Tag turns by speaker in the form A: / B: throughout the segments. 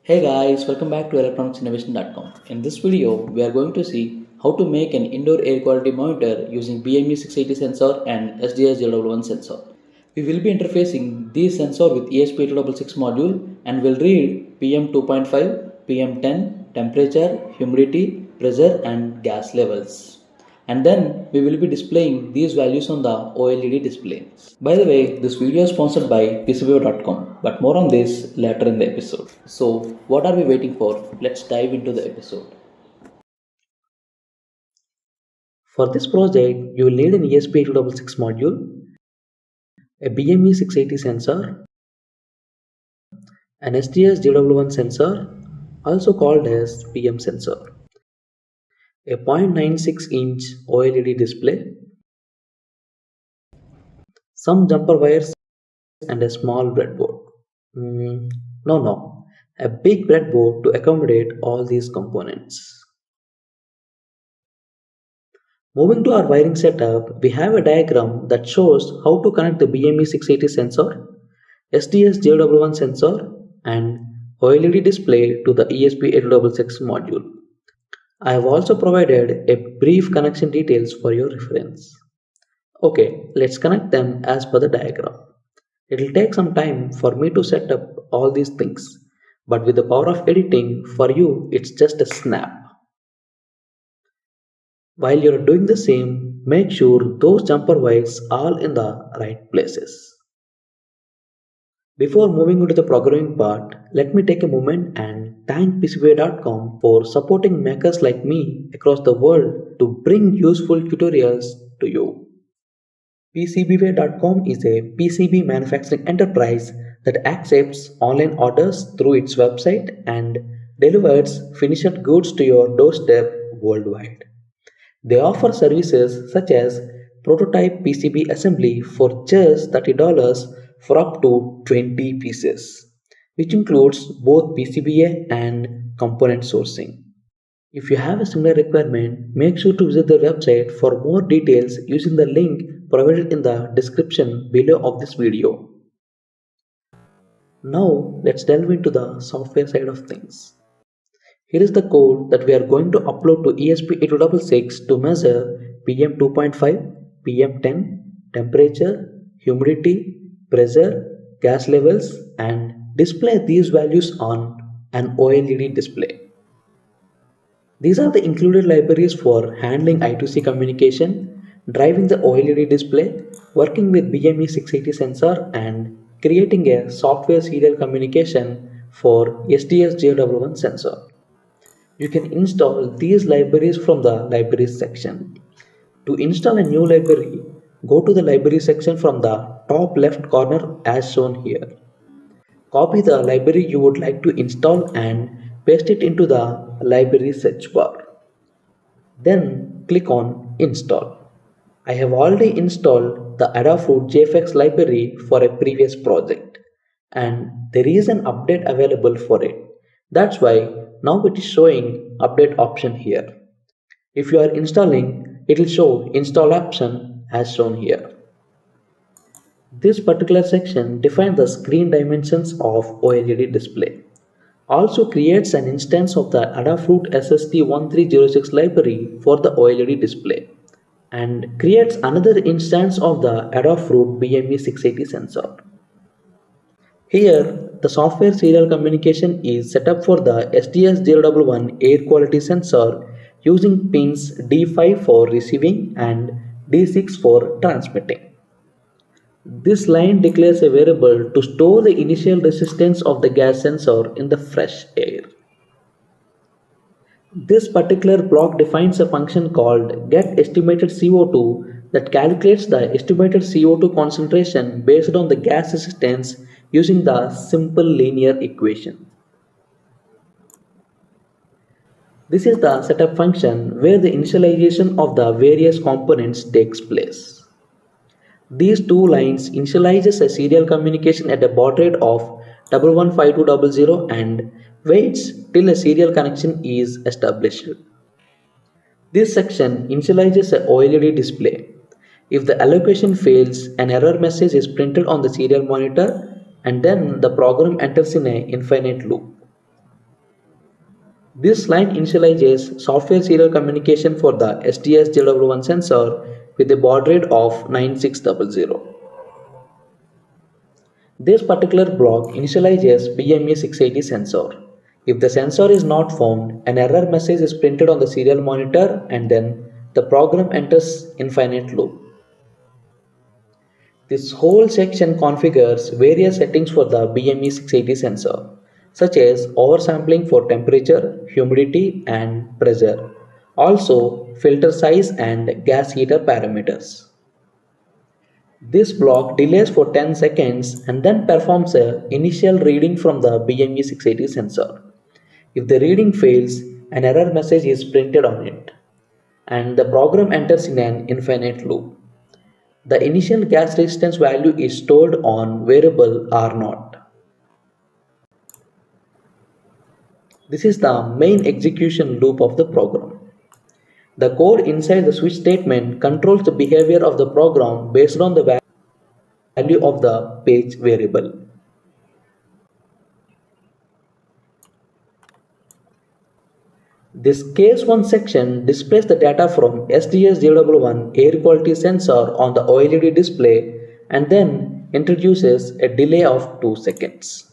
A: Hey guys, welcome back to electronicsinnovation.com. In this video, we are going to see how to make an indoor air quality monitor using BME680 sensor and SDS011 sensor. We will be interfacing these sensors with ESP8266 module and will read Pm2.5, Pm10, temperature, humidity, pressure and gas levels. And then we will be displaying these values on the OLED display. By the way, this video is sponsored by PCBWAY.com, but more on this later in the episode. So, what are we waiting for? Let's dive into the episode. For this project, you will need an ESP8266 module, a BME680 sensor, an SDS011 sensor, also called as PM sensor, a 0.96-inch OLED display, some jumper wires, and a small breadboard. No, a big breadboard to accommodate all these components. Moving to our wiring setup, we have a diagram that shows how to connect the BME680 sensor, SDS011 sensor, and OLED display to the ESP8266 module. I have also provided a brief connection details for your reference. Okay, let's connect them as per the diagram. It will take some time for me to set up all these things, but with the power of editing, for you it's just a snap. While you're doing the same, make sure those jumper wires are in the right places. Before moving into the programming part, let me take a moment and thank PCBWAY.com for supporting makers like me across the world to bring useful tutorials to you. PCBWAY.com is a PCB manufacturing enterprise that accepts online orders through its website and delivers finished goods to your doorstep worldwide. They offer services such as prototype PCB assembly for just $30 for up to 20 pieces, which includes both PCBA and component sourcing. If you have a similar requirement, make sure to visit the website for more details using the link provided in the description below of this video. Now let's delve into the software side of things. Here is the code that we are going to upload to ESP8266 to measure Pm2.5, Pm10, temperature, humidity, pressure, gas levels and display these values on an OLED display. These are the included libraries for handling I2C communication, driving the OLED display, working with BME680 sensor and creating a software serial communication for SDS011 sensor. You can install these libraries from the libraries section. To install a new library, go to the library section from the top left corner as shown here. Copy the library you would like to install and paste it into the library search bar. Then click on Install. I have already installed the Adafruit JFX library for a previous project and there is an update available for it. That's why now it is showing update option here. If you are installing, it will show install option as shown here. This particular section defines the screen dimensions of OLED display. Also creates an instance of the Adafruit SST1306 library for the OLED display and creates another instance of the Adafruit BME680 sensor. Here, the software serial communication is set up for the SDS011 air quality sensor using pins D5 for receiving and D6 for transmitting. This line declares a variable to store the initial resistance of the gas sensor in the fresh air. This particular block defines a function called getEstimatedCO2 that calculates the estimated CO2 concentration based on the gas resistance using the simple linear equation. This is the setup function where the initialization of the various components takes place. These two lines initializes a serial communication at a baud rate of 115200 and waits till a serial connection is established. This section initializes a OLED display. If the allocation fails, an error message is printed on the serial monitor and then the program enters in an infinite loop. This line initializes software serial communication for the SDS011 sensor with a baud rate of 9600. This particular block initializes BME680 sensor. If the sensor is not found, an error message is printed on the serial monitor and then the program enters infinite loop. This whole section configures various settings for the BME680 sensor, such as oversampling for temperature, humidity, and pressure. Also, filter size and gas heater parameters. This block delays for 10 seconds and then performs an initial reading from the BME680 sensor. If the reading fails, an error message is printed on it, and the program enters in an infinite loop. The initial gas resistance value is stored on variable R0. This is the main execution loop of the program. The code inside the switch statement controls the behavior of the program based on the value of the page variable. This case 1 section displays the data from SDS011 air quality sensor on the OLED display and then introduces a delay of 2 seconds.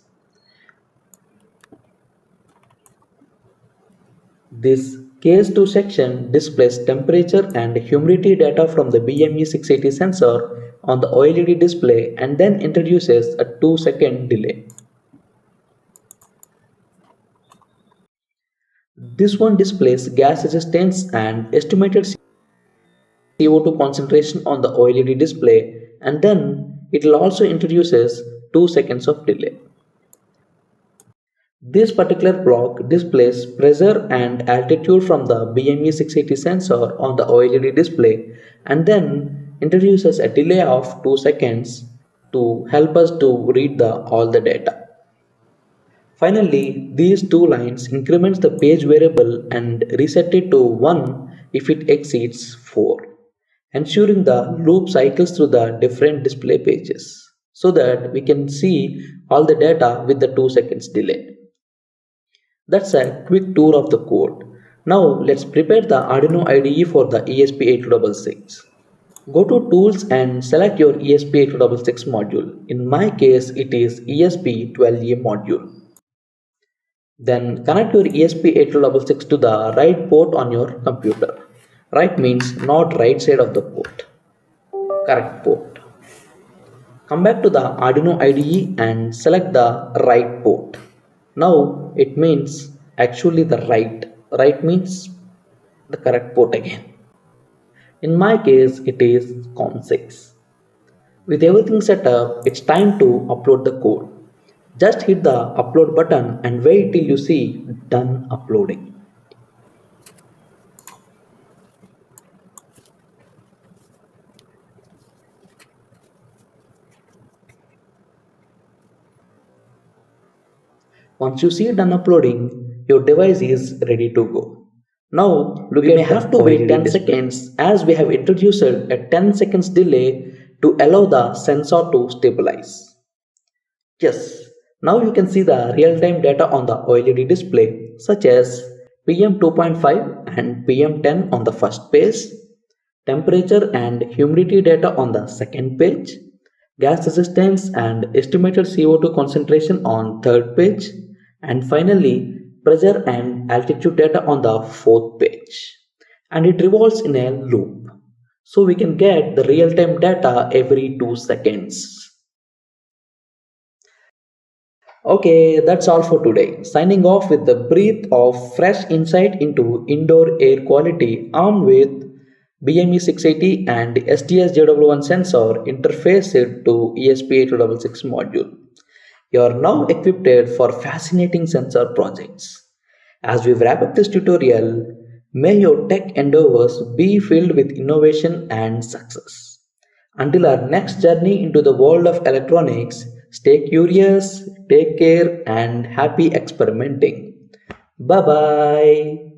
A: This case 2 section displays temperature and humidity data from the BME680 sensor on the OLED display and then introduces a 2-second delay. This one displays gas resistance and estimated CO2 concentration on the OLED display, and then it will also introduces 2 seconds of delay. This particular block displays pressure and altitude from the BME680 sensor on the OLED display and then introduces a delay of 2 seconds to help us to read all the data. Finally, these two lines increments the page variable and reset it to 1 if it exceeds 4, ensuring the loop cycles through the different display pages so that we can see all the data with the 2 seconds delay. That's a quick tour of the code. Now let's prepare the Arduino IDE for the ESP8266. Go to Tools and select your ESP8266 module. In my case, it is ESP12A module. Then connect your ESP8266 to the right port on your computer. Right means not right side of the port. Correct port. Come back to the Arduino IDE and select the right port. Now it means actually the right. Right means the correct port again. In my case, it is COM6. With everything set up, it's time to upload the code. Just hit the upload button and wait till you see done uploading. Once you see done uploading, your device is ready to go. Now we may have to wait 10 seconds as we have introduced a 10 seconds delay to allow the sensor to stabilize. Yes. Now you can see the real-time data on the OLED display such as Pm2.5 and Pm10 on the first page, temperature and humidity data on the second page, gas resistance and estimated CO2 concentration on third page, and finally pressure and altitude data on the fourth page. And it revolves in a loop. So we can get the real-time data every 2 seconds. Okay, that's all for today. Signing off with the breath of fresh insight into indoor air quality armed with BME680 and SDS011 sensor interfaced to ESP8266 module. You are now equipped for fascinating sensor projects. As we wrap up this tutorial, may your tech endeavors be filled with innovation and success. Until our next journey into the world of electronics, stay curious, take care, and happy experimenting. Bye bye.